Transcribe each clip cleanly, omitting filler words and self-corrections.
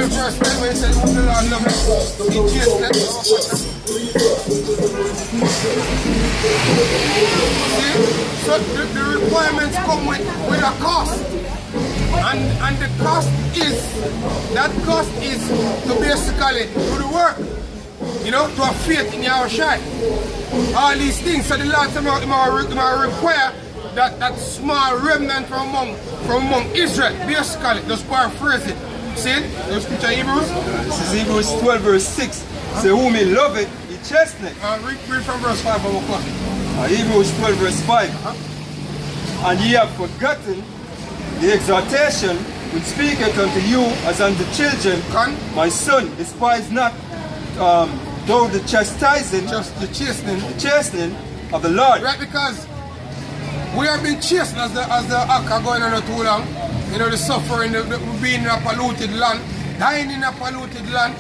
the verse 10 when it says, whom the Lord loveth, he chasteneth. See? So the requirements come with a cost. And the cost is to basically do the work. You know, to have faith in your shine. All these things. So the Lord said, I require that small remnant from among Israel, basically. Just paraphrase it. See it? The scripture Hebrews? This is Hebrews 12 verse 6. Say, whom he loveth, he chasteneth. Read from verse 5 of our Hebrews 12 verse 5. And ye have forgotten the exhortation which speaketh unto you as unto children. My son, despise not though the chastising, just the chastening of the Lord. Right, because we have been chastened as the act are going on too long. You know, the suffering, the being in a polluted land, dying in a polluted land,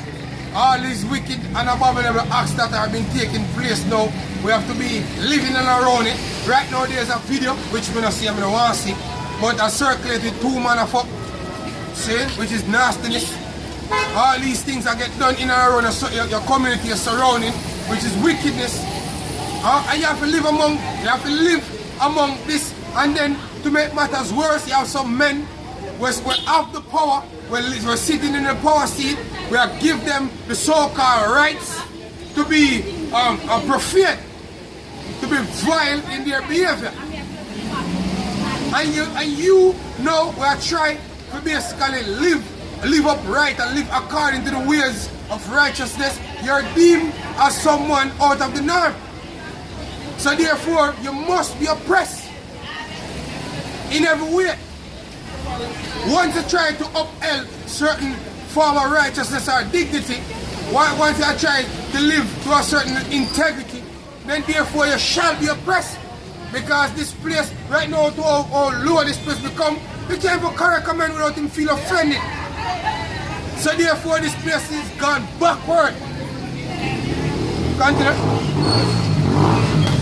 all these wicked and abominable acts that have been taking place now, we have to be living around it. Right now there's a video, which we don't see, I don't want to see, but I circulated 2 man of up, see, which is nastiness. All these things that get done in and around your community, your surrounding, which is wickedness. And you have to live among this, and then to make matters worse, you have some men who have the power, we're sitting in the power seat, we have give them the so-called rights to be a prophet, to be vile in their behavior. And you know we are trying to basically live upright and live according to the ways of righteousness. You're deemed as someone out of the norm. So therefore, you must be oppressed in every way. Once you try to uphold certain form of righteousness or dignity, once you try to live to a certain integrity, then therefore you shall be oppressed. Because this place, right now, to how low this place become, you can't even correct a man without him feel offended. So therefore, this place is gone backward. Continue.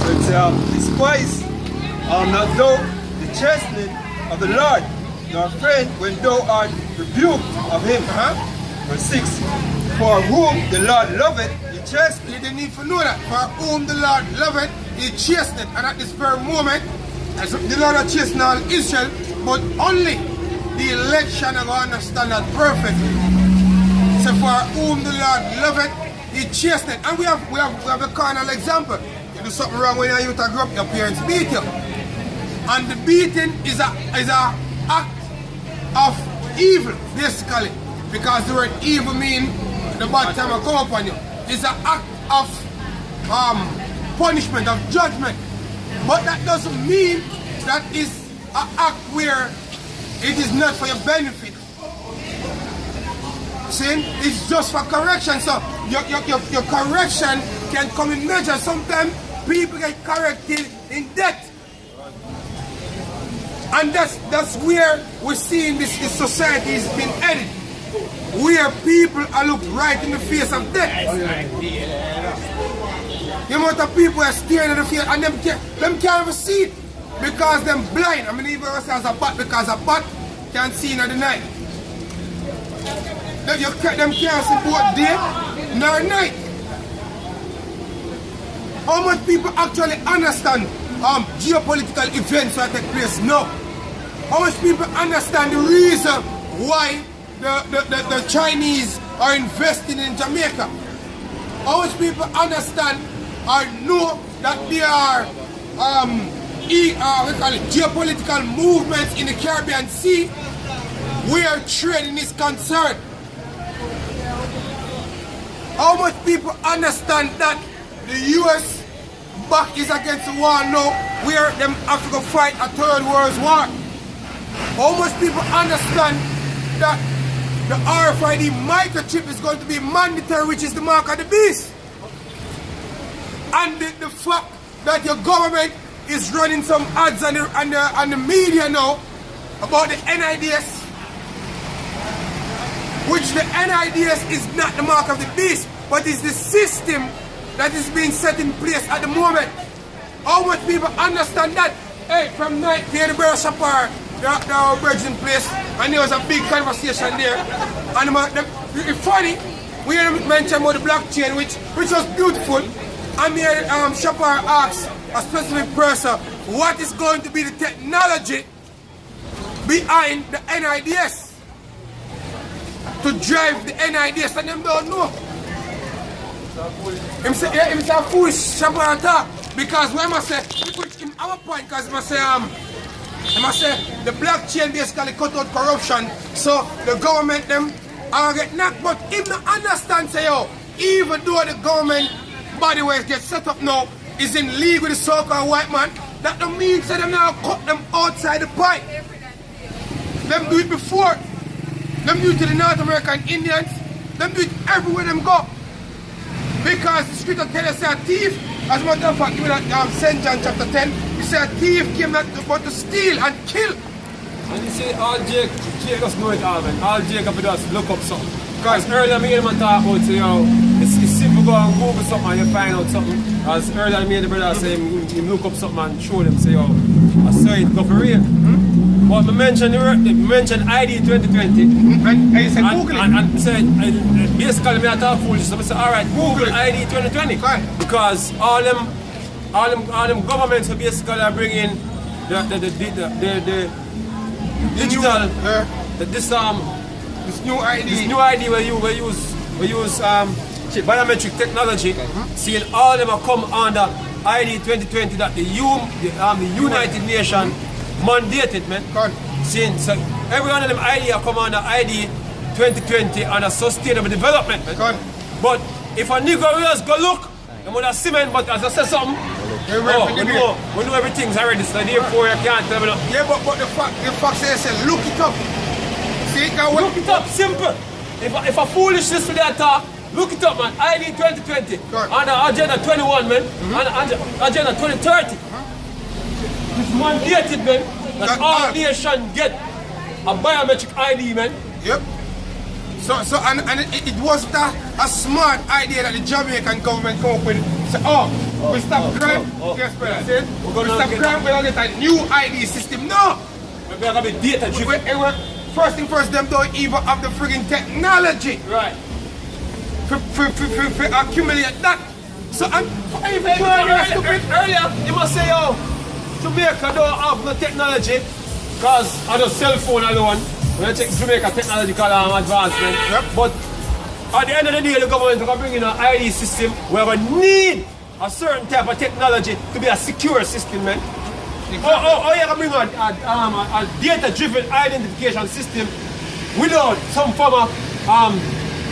So it's despise not thou the chastening of the Lord, nor friend when thou art rebuked of him. Verse 6. For whom the Lord loveth, he chasteneth. You didn't need to know that. For whom the Lord loveth, he chasteneth. And at this very moment, as the Lord has chastened all Israel, but only the election are going to understand that perfectly. So for whom the Lord loveth, he chasteneth. And we have a carnal example. You do something wrong when you grow up, your parents beat you. And the beating is a act of evil, basically. Because the word evil means the bad time will come upon you. It's an act of punishment, of judgment. But that doesn't mean that is an act where it is not for your benefit. See? It's just for correction. So your correction can come in measure. Sometimes people get corrected in death. And that's where we're seeing this society is being headed. Where people are looked right in the face of death. The amount of people are staring at the face and them can't even see it because them blind. I mean, even as a bat, because a bat can't see in the night. Them can't see both day nor night. How much people actually understand geopolitical events that take place now? How much people understand the reason why the Chinese are investing in Jamaica? How much people understand or know that there are geopolitical movements in the Caribbean Sea where trading is concerned? How much people understand that the US back is against the war now where them have to go fight a third world war? How much people understand that the RFID microchip is going to be mandatory, which is the mark of the beast? And the fact that your government is running some ads on the media now about the N.I.D.S, which the N.I.D.S is not the mark of the beast, but is the system that is being set in place at the moment. How much people understand that? Hey, from night here the Bear Sapar, the Virgin place, and there was a big conversation there, and it's funny, we mentioned about the blockchain, which was beautiful. And me Shopper asked a specific person, what is going to be the technology behind the N.I.D.S. to drive the N.I.D.S. and them don't know. Him say a foolish Shopper attack because when I say, him our point because I say the blockchain basically cut out corruption, so the government them are get knocked, but him not understand say yo, even though the government body where it gets set up now is in league with the so-called white man, that don't mean say them now cut them outside the pipe. Them do it before. Them do it to the North American Indians. Them do it everywhere them go. Because the scripture tell us a thief, as a matter of fact, even at St. John chapter 10, he said a thief came not but to steal and kill. And you see, all Jacob know it all, man. All Jacob does look up something. Because earlier me and him talk about, you know, it's simple go and Google something and you find out something. As earlier me and the brother say, him look up something and show them, say, yo, I saw it go for real. But I mentioned I.D. 2020. And you said Google it. And said, basically me I talk foolish. So I said, alright, Google I.D. 2020. Okay. Because all them governments who basically are bringing the digital, this new ID. This new ID where you use biometric technology, seeing all them are come under ID 2020 that the United Nations mandated, man. Seeing so every one of them ID are come under ID 2020 and a sustainable development, man. But if a nigga else go look, they would have cement, but as I said something, we know everything's already, so therefore you can't tell me no. Yeah, but the fact says look it up. Look it up, simple. If a foolishness with that talk, look it up, man. ID 2020, and Agenda 21, man, and Agenda 2030. It's mandated, man, that all nations get a biometric ID, man. Yep. So it was a smart idea that the Jamaican government come up with. So, we stop crime. Yes, brother. We stop crime. We're gonna get a new ID system. No. We're gonna be data driven. First thing first, them don't even have the friggin' technology. Right. For accumulate that. So earlier, you must say, yo, Jamaica don't have no technology because of the cell phone alone. When you check Jamaica technological advancement. Yep. But at the end of the day, the government will bring in an ID system where we need a certain type of technology to be a secure system, man. Exactly. You can bring a data-driven identification system without some form of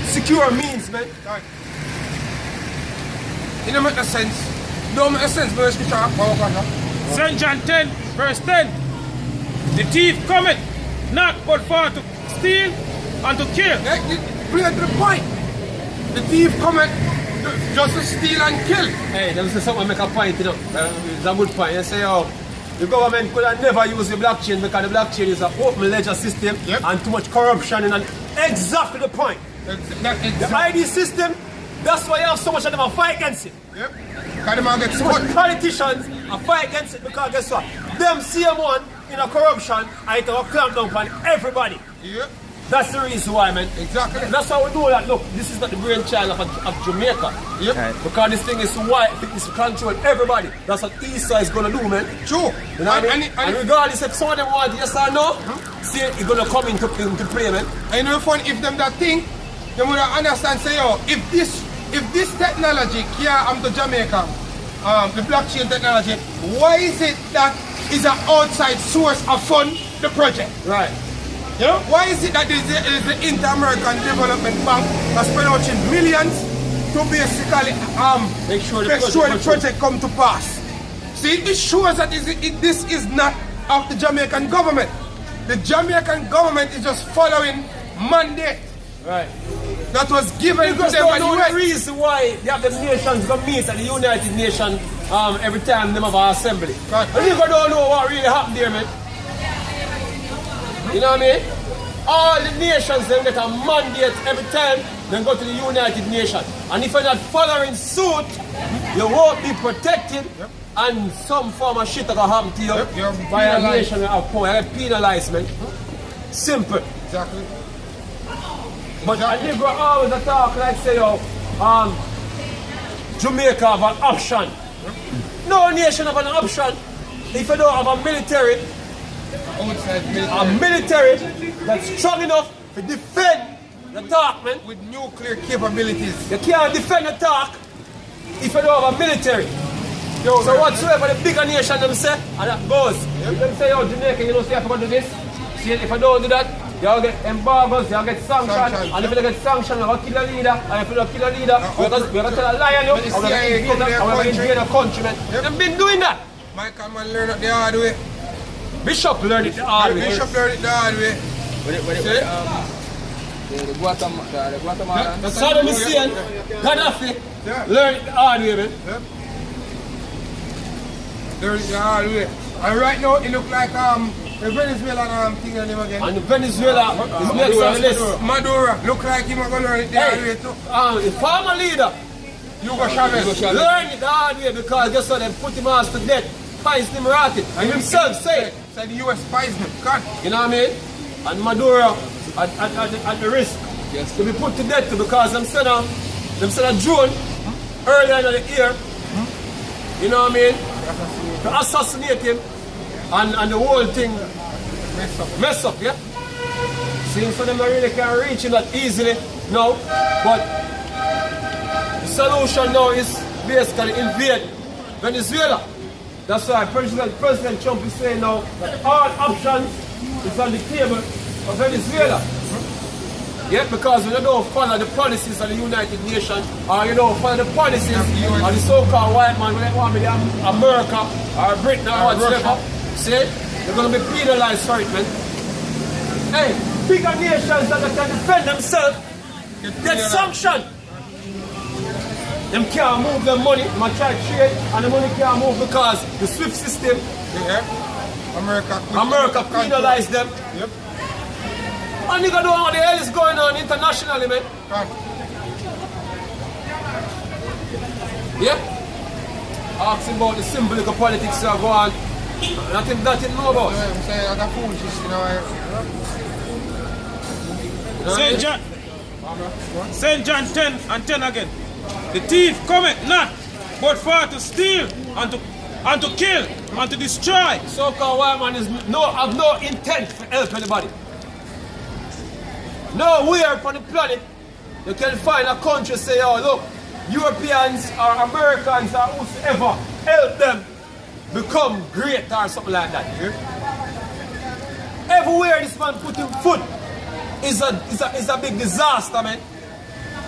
secure means, man. Right. It don't make no sense. Don't make no sense, but it's St. John 10, verse 10. The thief cometh not but for to steal and to kill. Play to the point. The thief cometh just to steal and kill. Hey, let me say something make a point, you know. It's a good point. You say, the government could have never used the blockchain because the blockchain is an open ledger system and too much corruption and exactly the point. The ID system, that's why you have so much of them are fight against it. Yep. So much politicians are fight against it because guess what? Them same one in a corruption and it will clamp down on everybody. Yep. That's the reason why, man. Exactly. And that's how we know that, look, this is not the brainchild of Jamaica. Yep. Because this thing is white, it's to control everybody. That's what ESA is going to do, man. True. You know what I mean? And regardless if some of them want yes or no, see, it's going to come into play, man. And you know, fun, if them that think, they would understand, say, if this technology here to Jamaica, the blockchain technology, why is it that is an outside source of fund the project? Right. You know, why is it that is the Inter-American Development Bank that's spending out millions to basically make sure the project come to pass? See, it shows that this is not of the Jamaican government. The Jamaican government is just following mandate. Right. That was given to them by the US. The reason why they have the nations go meet at the United Nations every time they have an assembly. Right. And you don't know what really happened there, man. You know what I mean? All the nations then get a mandate every time they go to the United Nations. And if you're not following suit, you won't be protected and some form of shit that will happen to you. Violation of power. You're penalized, man. Simple. Exactly. But a Negro always talk like say, yo, Jamaica have an option. No nation have an option if you don't have a military. Outside A military that's strong enough to defend the talk, man. with nuclear capabilities. You can't defend the talk if you don't have a military. Yo, so whatsoever the bigger nation them say, and that goes. If them say, yo, Jamaica, you know, say, I forgot to do this. See, if I don't do that, you'll get embargoes, you'll get sanctions, and if you don't get sanctions, you'll kill a leader, and if you don't kill a leader, we're going to tell a lie on you, and we're going to invade a country, man. They've been doing that. Michael man learn it the hard way. Bishop learned it the hard way. Bishop learned it the hard way. The Guatemala. Saddam Hussein, Gaddafi, learned it the hard way, man. Learned it the hard way. And right now it look like the Venezuelan thing on him again. And Venezuela is next on the list. Maduro look like him gonna learn it the hard way too. The former leader, Hugo Chavez. learned it the hard way because guess what, they put him on to death, poisoned him rotted. And himself said, Said the US poisoned him. God. you know what I mean? And Maduro at the risk to be put to death because them sent a drone earlier in the year, you know what I mean? To assassinate him and the whole thing mess up, yeah? Seems for them I really can't reach him that easily, no. But the solution now is basically invade Venezuela. That's why President Trump is saying now that all options is on the table for Venezuela. Yeah, because when you don't follow the policies of the United Nations, or you don't follow the policies of the so-called white man, when they want me to America or Britain or whatever, see, they're going to be penalized for it, man. Hey, bigger nations that can defend themselves get sanctioned. Them can't move their money, my try trade, and the money can't move because the SWIFT system, America penalized them. Yep. And you don't know what the hell is going on internationally, man. Yeah? Asking about the symbolic of politics that go on. Nothing that you know about. I'm saying I got foolishness, St. John 10 and 10 again. The thief cometh not, but for to steal and to kill and to destroy. So-called white man have no intent to help anybody. Nowhere upon the planet you can find a country say, oh look, Europeans or Americans or whosoever help them become great or something like that. Everywhere this man put his foot is a big disaster, man.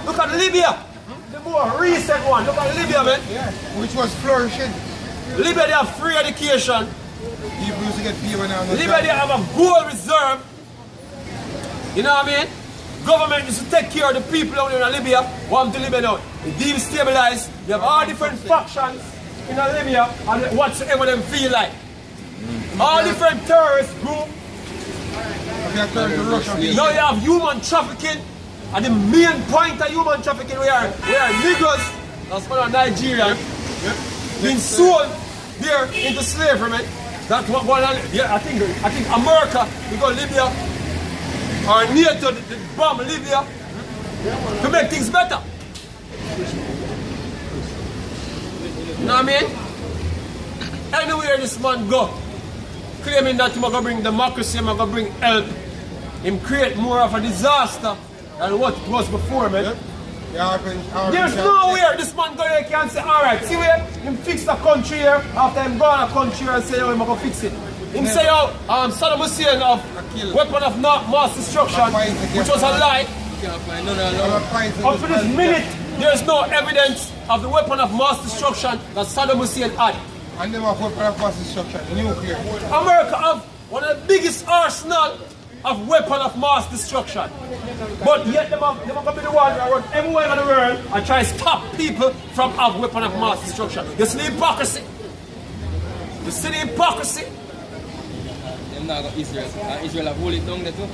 Look at Libya. The more recent one. Look at Libya, man. Yeah, which was flourishing. Libya, they have free education. People used to get paid when I was Libya, they have a gold reserve. You know what I mean? Government used to take care of the people out in Libya. Want to Libya now. It's destabilized. You have all different factions in Libya and whatsoever them feel like. All different terrorist groups. Now you have human trafficking. And the main point of human trafficking we are Negroes, that's one of Nigeria, being sold there into slavery, man. That's what one. Yeah, I think America, we go Libya, or NATO, the bomb Libya, to make things better. You know what I mean? Anywhere this man go, claiming that he's going to bring democracy, he's going to bring help, him create more of a disaster than what it was before, man. There's nowhere this man go there can say, alright, see where him fix the country here, after him gone a country here and say, oh, I'm going to fix it. Him say, oh, Saddam Hussein of weapon of mass destruction, which was a lie. Up to this minute, there's no evidence of the weapon of mass destruction that Saddam Hussein had. And them have weapon of mass destruction, nuclear. America have one of the biggest arsenal of weapon of mass destruction. But yet they're going to be the one that run everywhere in the world and try to stop people from having weapon of mass destruction. You see the hypocrisy? You see the hypocrisy? Them now got Israel. Israel have hold it down there too.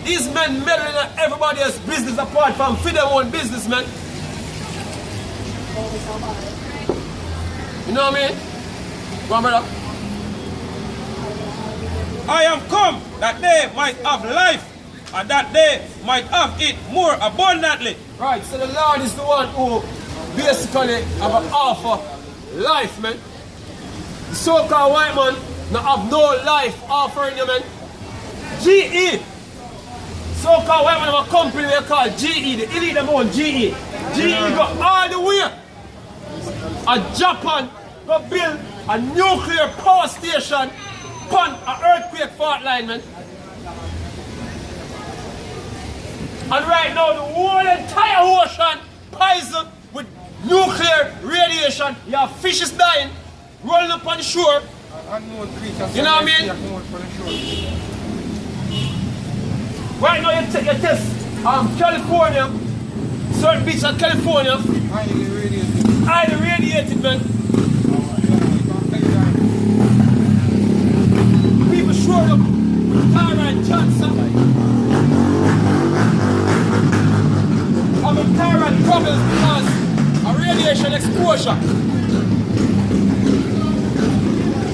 These men meddling in everybody else's business apart from their own business, man. You know what I mean? Go on, brother. I am come that they might have life and that they might have it more abundantly. Right, so the Lord is the one who basically have an offer life, man. The so-called white man not have no life offering you, man. GE. So-called white man have a company they call GE. The elite them own GE. GE go all the way. And Japan go build a nuclear power station upon an earthquake fault line, man. And right now the whole entire ocean poisoned with nuclear radiation. You have fishes dying, rolling up on the shore. You know what I mean? Right now you test California, certain beaches in California, highly radiated, man. People showed up with Tara and Johnson. Having Tara and problems because of radiation exposure.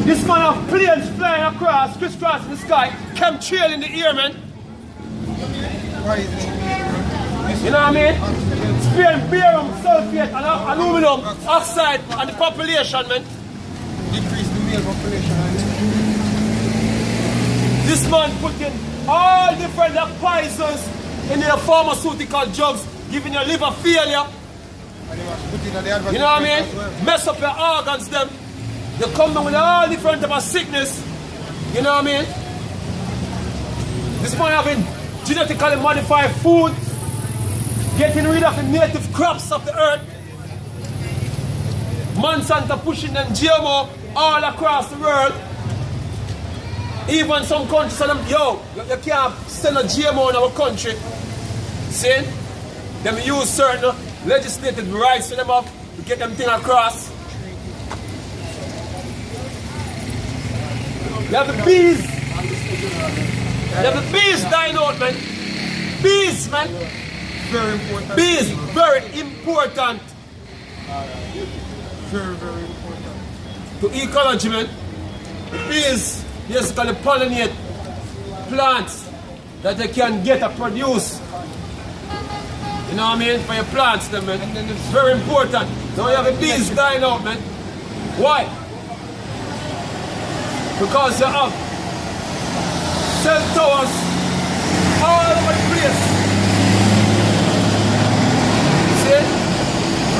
This man of planes flying across, crisscross in the sky, chemtrail in the air, man. You know what I mean? Spraying barium, sulfate, and aluminum oxide on the population, man. Decrease the male population. This man putting all different poisons in their pharmaceutical drugs, giving your liver failure. You know what I mean? Mess up your organs, them. They come down with all different type of sickness. You know what I mean? This man having genetically modified food, getting rid of the native crops of the earth. Monsanto pushing them GMO all across the world. Even some countries tell them, yo, you can't send a GMO in our country. See? Them use certain legislative rights for them up to get them thing across. You have the bees. You have the bees dying out, man. Bees, man. Very important. Bees, very important. Very, very important. To ecology, man. The bees basically pollinate plants that they can get or produce. You know what I mean? For your plants, them, man. It's very important. Now you have the bees dying out, man. Why? Because you have cell towers all over the place. See?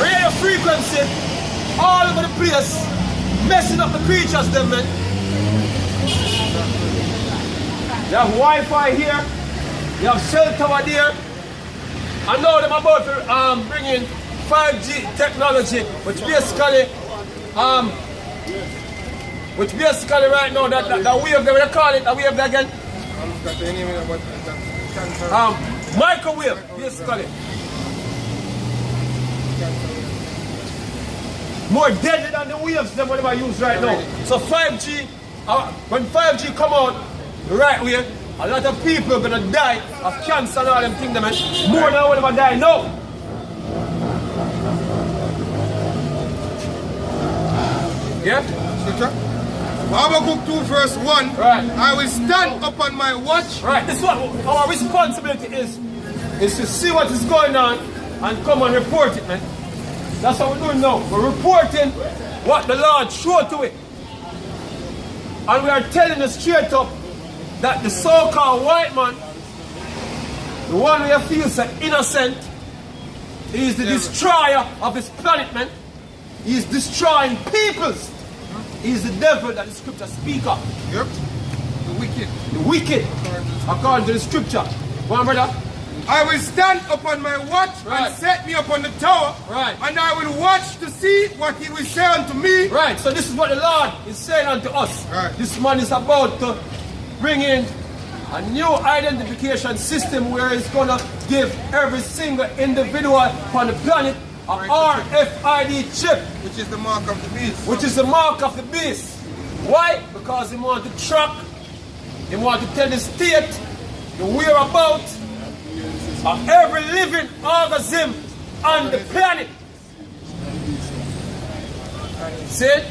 Radio frequency all over the place, messing up the creatures, them, man. You have Wi-Fi here, you have cell tower there. I know them about to bring in 5G technology, which basically right now that wave that we call it, that wave that again? Microwave, basically. More deadly than the waves than whatever I use right now. So 5G, when 5G come out the right way, a lot of people are gonna die of cancer and all them things, man. More than whatever die now. Yeah? Habakkuk 2 verse 1. Right. I will stand upon my watch. Right, this is what our responsibility is to see what is going on and come and report it, man. That's what we're doing now. We're reporting what the Lord showed to it. And we are telling it straight up that the so-called white man, the one we feel so innocent, he is the destroyer of this planet, man. He is destroying peoples. He is the devil that the scripture speaks of. Yep. The wicked. The wicked, according to the scripture. Go on, brother. I will stand upon my watch Right. and set me upon the tower. Right. And I will watch to see what he will say unto me. Right, so this is what the Lord is saying unto us. Right. This man is about to bring in a new identification system where it's going to give every single individual on the planet a RFID chip. Which is the mark of the beast. Which is the mark of the beast. Why? Because he want to track, he want to tell the state, the whereabouts of every living organism on the planet. See?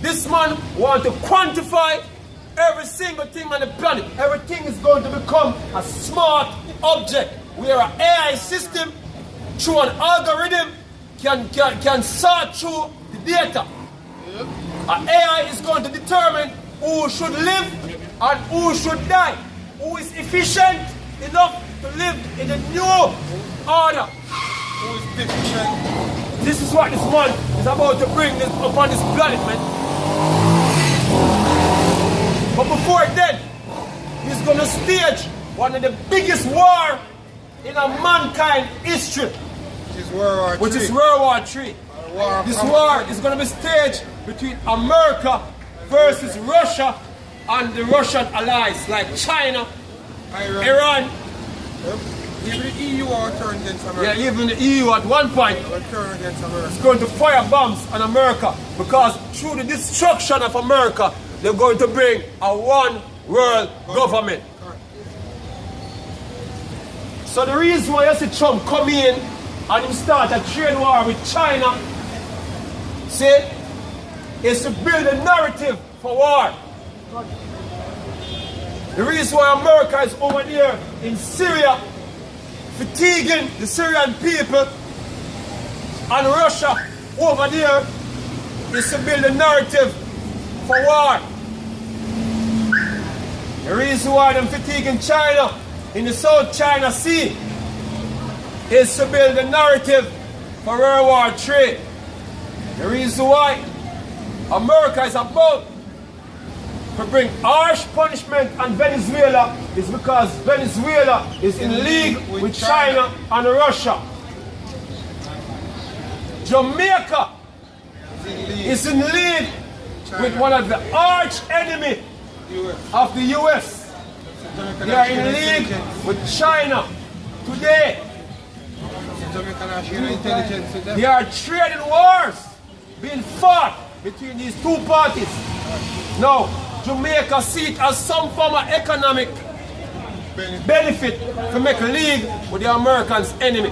This man want to quantify every single thing on the planet. Everything is going to become a smart object where an AI system through an algorithm can sort through the data. An AI is going to determine who should live and who should die, who is efficient enough to live in the new order. Who is deficient? This is what this man is about to bring upon this planet, man. But before then, he's going to stage one of the biggest war in a mankind history, which is World War III. This war is going to be staged between America versus Russia and the Russian allies like China, Iran. Even the EU will turn against America. Yeah, even the EU at one point will turn against America. is going to fire bombs on America because through the destruction of America, they're going to bring a one world government. So the reason why you see Trump come in and him start a trade war with China, see, is to build a narrative for war. The reason why America is over there in Syria, fatiguing the Syrian people, and Russia over there is to build a narrative for war. The reason why they're fatiguing China in the South China Sea is to build a narrative for World War III. The reason why America is about to bring harsh punishment on Venezuela is because Venezuela is in league with China and Russia. Jamaica is in league with one of the arch enemy of the US. They are in league with China today. There are trading wars being fought between these two parties. Now, Jamaica see it as some form of economic benefit to make a league with the Americans' enemy.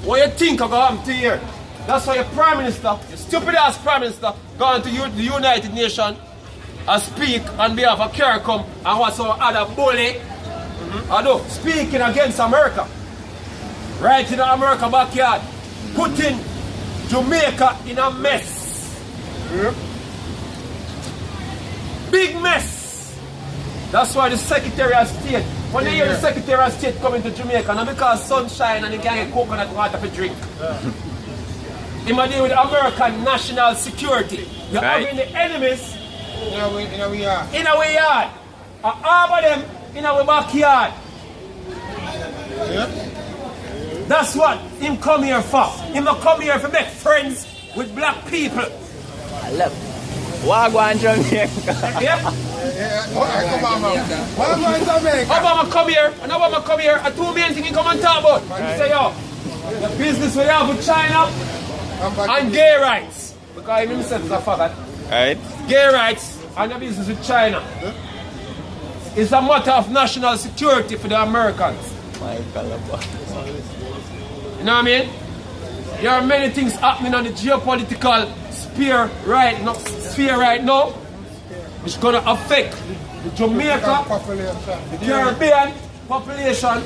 What you think are going to happen to here? That's why your Prime Minister, your stupid ass Prime Minister, gone to the United Nations and speak on behalf of CARICOM and what some other bully speaking against America. Right in America backyard, putting Jamaica in a mess. Big mess. That's why the Secretary of State, when you hear the Secretary of State coming to Jamaica, not because sunshine and you can get coconut water to drink. He might deal with American national security. You're having the enemies in our yard. And harbor them in our backyard. That's what him come here for. Him not come here to make friends with black people. I love Wagwan Jamaica. Obama come here, and Obama come here, and two main things he come and talk about. He say, yo, the business we have with China and gay rights. Because he himself is a faggot. Right. Gay rights and the business with China. It's a matter of national security for the Americans. You know what I mean? There are many things happening on the geopolitical sphere right now, which is going to affect the Jamaica, the Caribbean population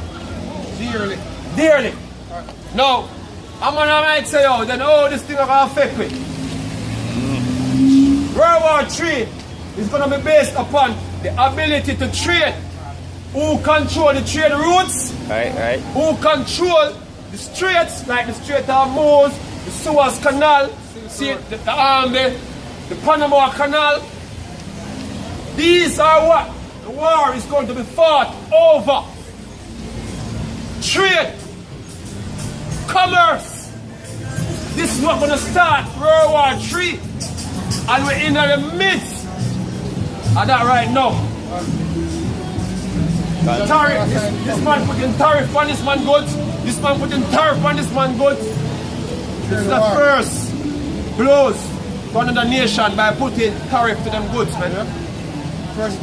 dearly. Now, I'm going to say, oh, then this thing is going to affect me. World War III is going to be based upon the ability to trade. Who control the trade routes? Right. Who control the straits, like the Strait of Hormuz, the Suez Canal, the Panama Canal. These are what the war is going to be fought over. Trade, commerce. This is what's going to start World War III. And we're in the midst of that right now. Tariff, this man putting tariff on this man goods. This man putting tariff on this man goods. This is the first blows to another nation by putting tariff to them goods, man. First